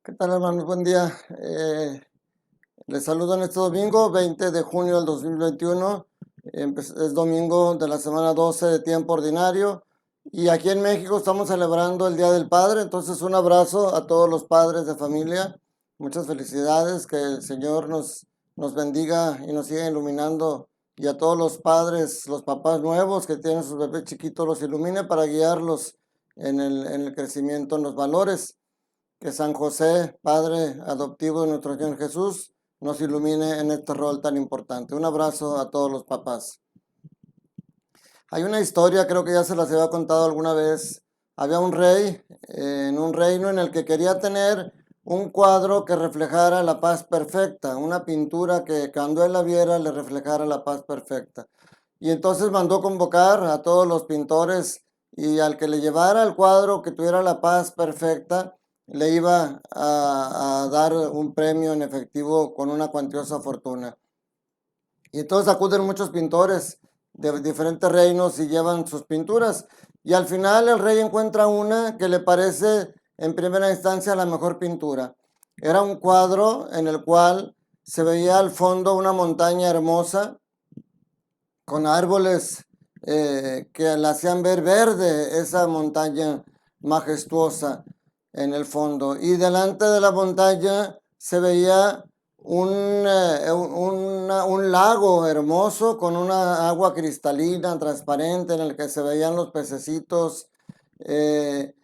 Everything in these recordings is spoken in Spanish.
¿Qué tal, hermanos? Buen día. Les saludo en este domingo, 20 de junio del 2021. Es domingo de la semana 12 de tiempo ordinario. Y aquí en México estamos celebrando el Día del Padre. Entonces, un abrazo a todos los padres de familia. Muchas felicidades. Que el Señor nos bendiga y nos siga iluminando. Y a todos los padres, los papás nuevos que tienen sus bebés chiquitos, los ilumine para guiarlos en el crecimiento, en los valores. Que San José, Padre adoptivo de nuestro Señor Jesús, nos ilumine en este rol tan importante. Un abrazo a todos los papás. Hay una historia, creo que ya se las había contado alguna vez. Había un rey en un reino en el que quería tener un cuadro que reflejara la paz perfecta, una pintura que cuando él la viera le reflejara la paz perfecta. Y entonces mandó convocar a todos los pintores y al que le llevara el cuadro que tuviera la paz perfecta, le iba a dar un premio en efectivo con una cuantiosa fortuna. Y entonces acuden muchos pintores de diferentes reinos y llevan sus pinturas. Y al final el rey encuentra una que le parece en primera instancia la mejor pintura. Era un cuadro en el cual se veía al fondo una montaña hermosa con árboles que la hacían ver verde, esa montaña majestuosa en el fondo. Y delante de la montaña se veía un lago hermoso con una agua cristalina, transparente, en el que se veían los pececitos, eh,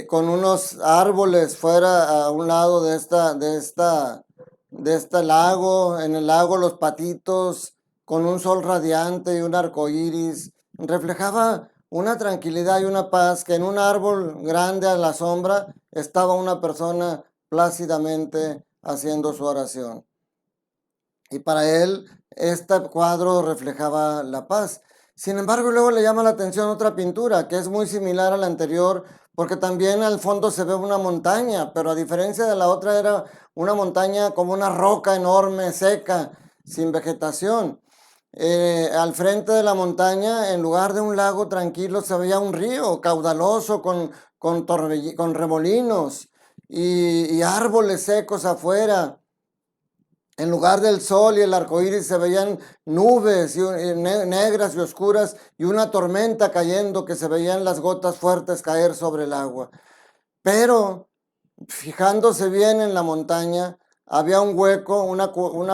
con unos árboles fuera a un lado de este lago. En el lago los patitos con un sol radiante y un arco iris. Reflejaba una tranquilidad y una paz que en un árbol grande a la sombra estaba una persona plácidamente haciendo su oración. Y para él este cuadro reflejaba la paz. Sin embargo, luego le llama la atención otra pintura que es muy similar a la anterior, porque también al fondo se ve una montaña, pero a diferencia de la otra era una montaña como una roca enorme, seca, sin vegetación. Al frente de la montaña, en lugar de un lago tranquilo, se veía un río caudaloso con remolinos y árboles secos afuera. En lugar del sol y el arco iris se veían nubes negras y oscuras y una tormenta cayendo que se veían las gotas fuertes caer sobre el agua. Pero fijándose bien en la montaña, había un hueco, una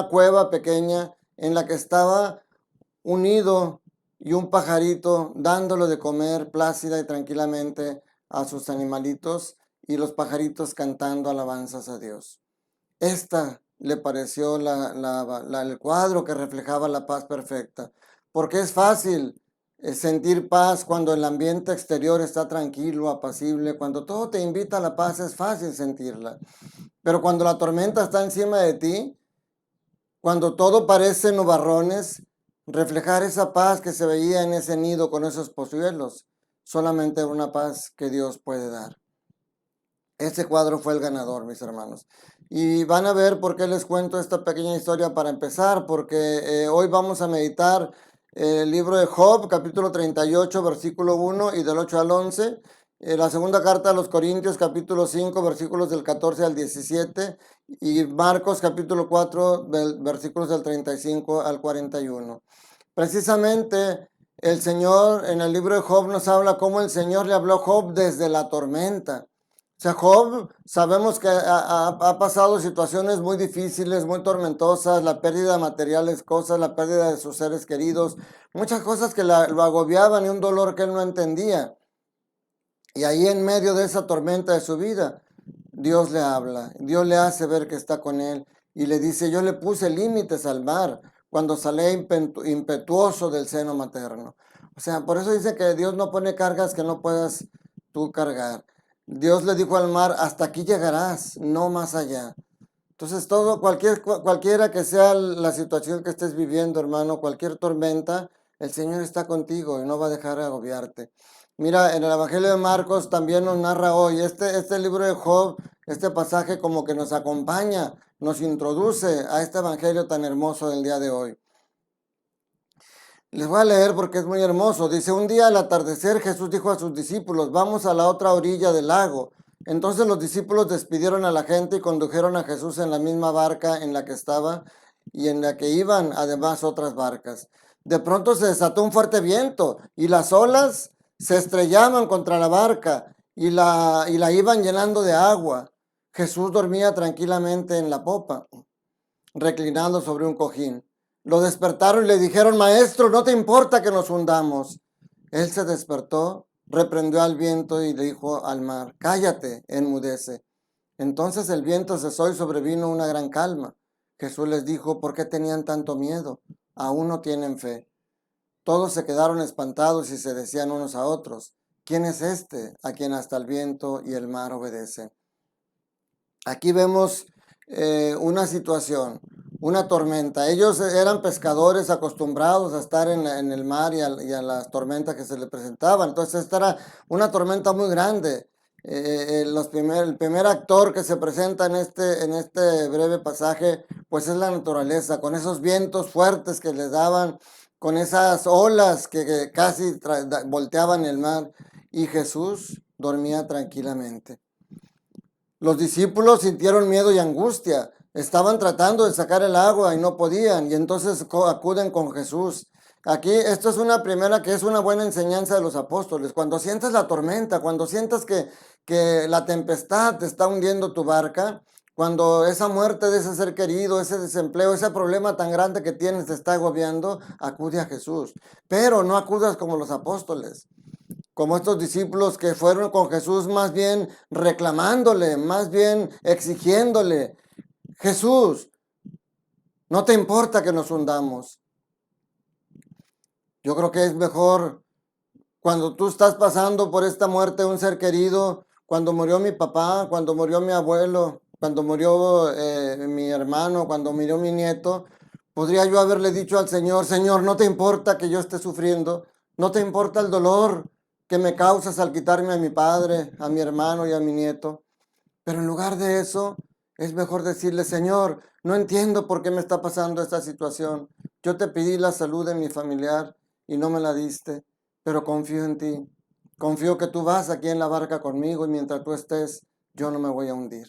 cueva pequeña en la que estaba un nido y un pajarito dándole de comer plácida y tranquilamente a sus animalitos y los pajaritos cantando alabanzas a Dios. Esta le pareció el cuadro que reflejaba la paz perfecta, porque es fácil sentir paz cuando el ambiente exterior está tranquilo, apacible, cuando todo te invita a la paz es fácil sentirla, pero cuando la tormenta está encima de ti, cuando todo parece nubarrones, reflejar esa paz que se veía en ese nido con esos polluelos, solamente una paz que Dios puede dar. Ese cuadro fue el ganador, mis hermanos. Y van a ver por qué les cuento esta pequeña historia para empezar, porque hoy vamos a meditar el libro de Job, capítulo 38, versículo 1 y del 8 al 11. La segunda carta a los Corintios, capítulo 5, versículos del 14 al 17. Y Marcos, capítulo 4, versículos del 35 al 41. Precisamente el Señor en el libro de Job nos habla cómo el Señor le habló a Job desde la tormenta. O sea, Job sabemos que ha pasado situaciones muy difíciles, muy tormentosas, la pérdida de materiales, cosas, la pérdida de sus seres queridos, muchas cosas que lo agobiaban y un dolor que él no entendía. Y ahí en medio de esa tormenta de su vida, Dios le habla, Dios le hace ver que está con él y le dice, yo le puse límites al mar cuando salí impetuoso del seno materno. O sea, por eso dice que Dios no pone cargas que no puedas tú cargar. Dios le dijo al mar, hasta aquí llegarás, no más allá. Entonces cualquiera que sea la situación que estés viviendo, hermano, cualquier tormenta, el Señor está contigo y no va a dejar de agobiarte. Mira, en el Evangelio de Marcos también nos narra hoy, este libro de Job, este pasaje como que nos acompaña, nos introduce a este Evangelio tan hermoso del día de hoy. Les voy a leer porque es muy hermoso. Dice, un día al atardecer Jesús dijo a sus discípulos, vamos a la otra orilla del lago. Entonces los discípulos despidieron a la gente y condujeron a Jesús en la misma barca en la que estaba y en la que iban además otras barcas. De pronto se desató un fuerte viento y las olas se estrellaban contra la barca y la iban llenando de agua. Jesús dormía tranquilamente en la popa, reclinado sobre un cojín. Lo despertaron y le dijeron: Maestro, ¿no te importa que nos hundamos? Él se despertó, reprendió al viento y le dijo al mar: Cállate, enmudece. Entonces el viento cesó y sobrevino una gran calma. Jesús les dijo: ¿Por qué tenían tanto miedo? ¿Aún no tienen fe? Todos se quedaron espantados y se decían unos a otros: ¿Quién es este a quien hasta el viento y el mar obedecen? Aquí vemos una situación, una tormenta. Ellos eran pescadores acostumbrados a estar en el mar y a las tormentas que se les presentaban. Entonces esta era una tormenta muy grande. El primer actor que se presenta en este breve pasaje, pues es la naturaleza, con esos vientos fuertes que les daban, con esas olas que casi volteaban el mar, y Jesús dormía tranquilamente. Los discípulos sintieron miedo y angustia. Estaban tratando de sacar el agua y no podían, y entonces acuden con Jesús. Aquí, esto es una primera que es una buena enseñanza de los apóstoles. Cuando sientes la tormenta, cuando sientas que la tempestad te está hundiendo tu barca, cuando esa muerte de ese ser querido, ese desempleo, ese problema tan grande que tienes te está agobiando, acude a Jesús. Pero no acudas como los apóstoles, como estos discípulos que fueron con Jesús más bien reclamándole, más bien exigiéndole: Jesús, ¿no te importa que nos hundamos? Yo creo que es mejor cuando tú estás pasando por esta muerte de un ser querido, cuando murió mi papá, cuando murió mi abuelo, cuando murió mi hermano, cuando murió mi nieto, podría yo haberle dicho al Señor: Señor, ¿no te importa que yo esté sufriendo? ¿No te importa el dolor que me causas al quitarme a mi padre, a mi hermano y a mi nieto? Pero en lugar de eso, es mejor decirle: Señor, no entiendo por qué me está pasando esta situación. Yo te pedí la salud de mi familiar y no me la diste, pero confío en ti. Confío que tú vas aquí en la barca conmigo y mientras tú estés, yo no me voy a hundir.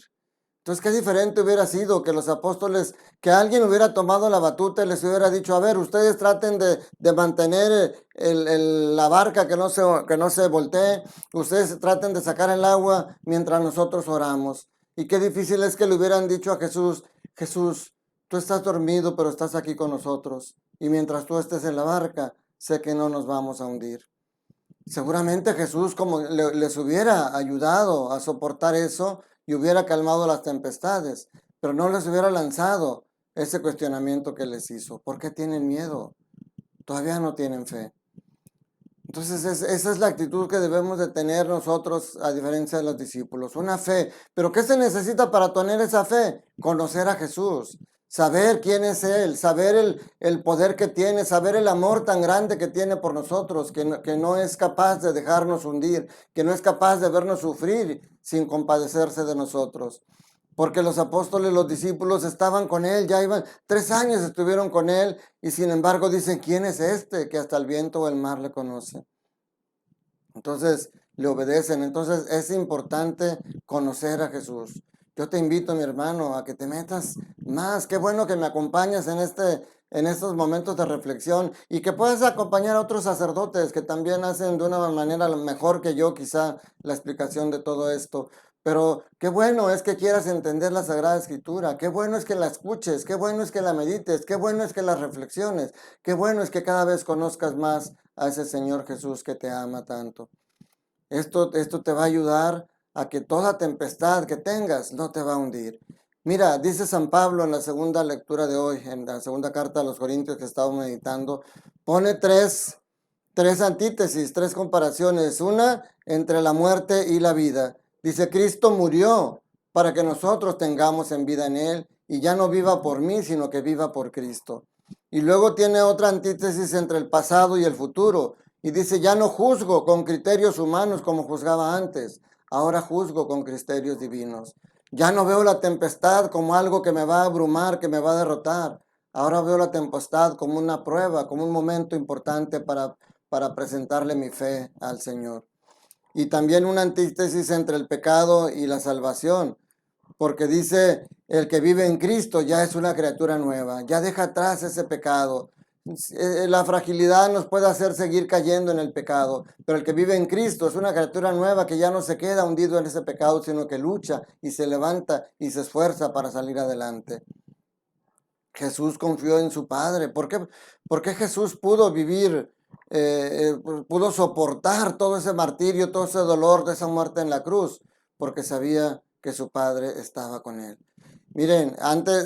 Entonces, qué diferente hubiera sido que los apóstoles, que alguien hubiera tomado la batuta y les hubiera dicho: a ver, ustedes traten de mantener la barca que no se voltee, ustedes traten de sacar el agua mientras nosotros oramos. Y qué difícil es que le hubieran dicho a Jesús: Jesús, tú estás dormido, pero estás aquí con nosotros. Y mientras tú estés en la barca, sé que no nos vamos a hundir. Seguramente Jesús como les hubiera ayudado a soportar eso y hubiera calmado las tempestades, pero no les hubiera lanzado ese cuestionamiento que les hizo. ¿Por qué tienen miedo? Todavía no tienen fe. Entonces esa es la actitud que debemos de tener nosotros, a diferencia de los discípulos, una fe. ¿Pero qué se necesita para tener esa fe? Conocer a Jesús, saber quién es Él, saber el poder que tiene, saber el amor tan grande que tiene por nosotros, que no es capaz de dejarnos hundir, que no es capaz de vernos sufrir sin compadecerse de nosotros. Porque los apóstoles, los discípulos estaban con Él, ya iban 3 años estuvieron con Él, y sin embargo dicen: ¿quién es este que hasta el viento o el mar le conoce? Entonces le obedecen. Entonces es importante conocer a Jesús. Yo te invito, mi hermano, a que te metas más. Qué bueno que me acompañas en estos momentos de reflexión y que puedas acompañar a otros sacerdotes que también hacen de una manera mejor que yo quizá la explicación de todo esto. Pero qué bueno es que quieras entender la Sagrada Escritura, qué bueno es que la escuches, qué bueno es que la medites, qué bueno es que la reflexiones, qué bueno es que cada vez conozcas más a ese Señor Jesús que te ama tanto. Esto te va a ayudar a que toda tempestad que tengas no te va a hundir. Mira, dice San Pablo en la segunda lectura de hoy, en la segunda carta a los Corintios que estamos meditando, pone tres antítesis, tres comparaciones, una entre la muerte y la vida. Dice: Cristo murió para que nosotros tengamos en vida en Él, y ya no viva por mí, sino que viva por Cristo. Y luego tiene otra antítesis entre el pasado y el futuro, y dice: ya no juzgo con criterios humanos como juzgaba antes, ahora juzgo con criterios divinos. Ya no veo la tempestad como algo que me va a abrumar, que me va a derrotar. Ahora veo la tempestad como una prueba, como un momento importante para presentarle mi fe al Señor. y también una antítesis entre el pecado y la salvación, porque dice, el que vive en Cristo ya es una criatura nueva, ya deja atrás ese pecado. La fragilidad nos puede hacer seguir cayendo en el pecado, pero el que vive en Cristo es una criatura nueva que ya no se queda hundido en ese pecado, sino que lucha y se levanta y se esfuerza para salir adelante. Jesús confió en su Padre. ¿Por qué Jesús pudo vivir, pudo soportar todo ese martirio, todo ese dolor de esa muerte en la cruz? Porque sabía que su Padre estaba con él. Miren, antes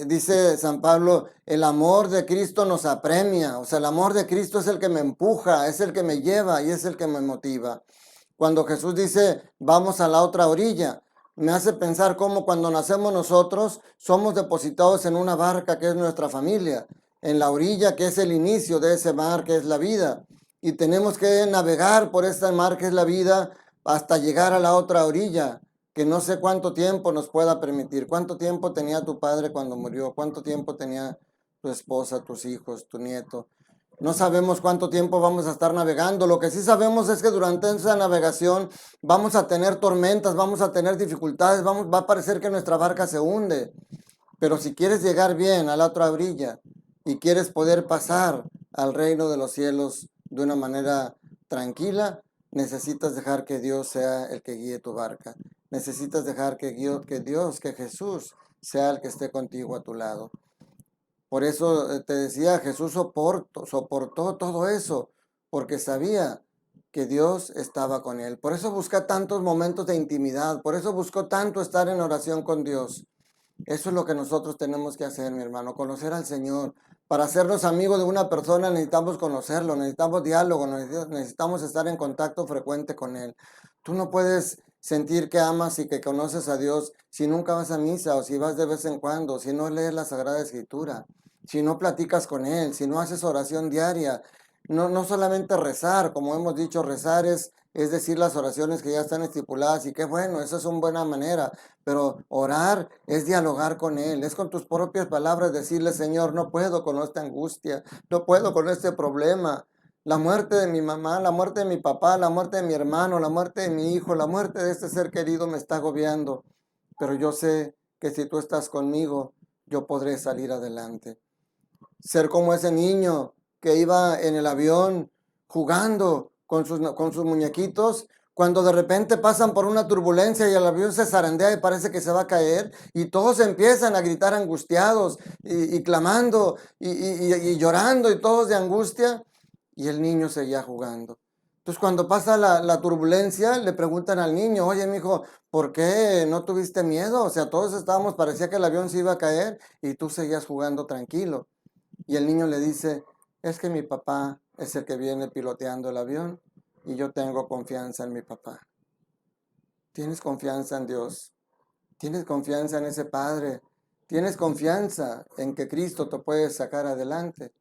dice San Pablo, el amor de Cristo nos apremia, o sea, el amor de Cristo es el que me empuja, es el que me lleva y es el que me motiva. Cuando Jesús dice, vamos a la otra orilla, me hace pensar cómo cuando nacemos nosotros somos depositados en una barca que es nuestra familia, en la orilla que es el inicio de ese mar que es la vida, y tenemos que navegar por ese mar que es la vida hasta llegar a la otra orilla, que no sé cuánto tiempo nos pueda permitir. ¿Cuánto tiempo tenía tu padre cuando murió? ¿Cuánto tiempo tenía tu esposa, tus hijos, tu nieto? No sabemos cuánto tiempo vamos a estar navegando. Lo que sí sabemos es que durante esa navegación vamos a tener tormentas, vamos a tener dificultades, va a parecer que nuestra barca se hunde. Pero si quieres llegar bien a la otra orilla y quieres poder pasar al reino de los cielos de una manera tranquila, necesitas dejar que Dios sea el que guíe tu barca. Necesitas dejar que Dios, que Jesús sea el que esté contigo a tu lado. Por eso te decía, Jesús soportó todo eso, porque sabía que Dios estaba con él. Por eso busca tantos momentos de intimidad, por eso buscó tanto estar en oración con Dios. Eso es lo que nosotros tenemos que hacer, mi hermano, conocer al Señor. Para hacernos amigos de una persona necesitamos conocerlo, necesitamos diálogo, necesitamos estar en contacto frecuente con Él. Tú no puedes sentir que amas y que conoces a Dios si nunca vas a misa o si vas de vez en cuando, si no lees la Sagrada Escritura, si no platicas con Él, si no haces oración diaria. No solamente rezar, como hemos dicho, rezar es decir las oraciones que ya están estipuladas y qué bueno, esa es una buena manera, pero orar es dialogar con Él, es con tus propias palabras decirle, Señor, no puedo con esta angustia, no puedo con este problema. La muerte de mi mamá, la muerte de mi papá, la muerte de mi hermano, la muerte de mi hijo, la muerte de este ser querido me está agobiando, pero yo sé que si tú estás conmigo, yo podré salir adelante. Ser como ese niño que iba en el avión jugando con sus muñequitos, cuando de repente pasan por una turbulencia y el avión se zarandea y parece que se va a caer y todos empiezan a gritar angustiados y clamando y llorando y todos de angustia y el niño seguía jugando. Entonces cuando pasa la turbulencia le preguntan al niño, oye mijo, ¿por qué no tuviste miedo? O sea, todos estábamos, parecía que el avión se iba a caer y tú seguías jugando tranquilo. Y el niño le dice, es que mi papá es el que viene piloteando el avión y yo tengo confianza en mi papá. ¿Tienes confianza en Dios? ¿Tienes confianza en ese Padre? ¿Tienes confianza en que Cristo te puede sacar adelante?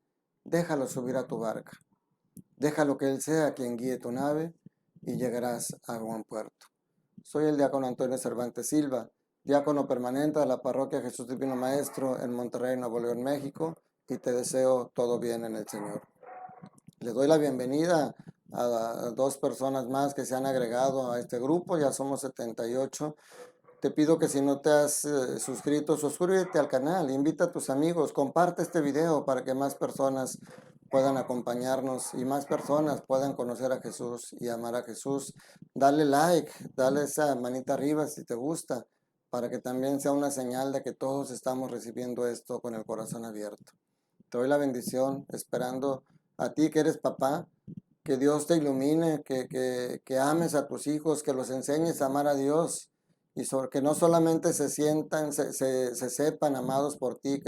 Déjalo subir a tu barca. Déjalo que Él sea quien guíe tu nave y llegarás a buen puerto. Soy el diácono Antonio Cervantes Silva, diácono permanente de la parroquia Jesús Divino Maestro en Monterrey, Nuevo León, México, y te deseo todo bien en el Señor. Le doy la bienvenida a dos personas más que se han agregado a este grupo, ya somos 78. Te pido que si no te has suscrito, suscríbete al canal, invita a tus amigos, comparte este video para que más personas puedan acompañarnos y más personas puedan conocer a Jesús y amar a Jesús. Dale like, dale esa manita arriba si te gusta, para que también sea una señal de que todos estamos recibiendo esto con el corazón abierto. Te doy la bendición, esperando a ti que eres papá, que Dios te ilumine, que ames a tus hijos, que los enseñes a amar a Dios y que no solamente se sientan, se sepan amados por ti,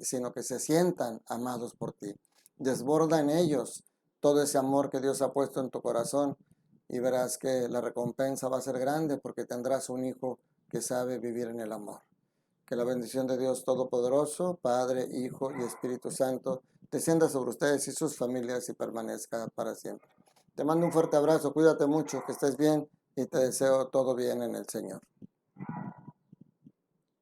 sino que se sientan amados por ti. Desborda en ellos todo ese amor que Dios ha puesto en tu corazón y verás que la recompensa va a ser grande porque tendrás un hijo que sabe vivir en el amor. Que la bendición de Dios Todopoderoso, Padre, Hijo y Espíritu Santo, descienda sobre ustedes y sus familias y permanezca para siempre. Te mando un fuerte abrazo, cuídate mucho, que estés bien y te deseo todo bien en el Señor.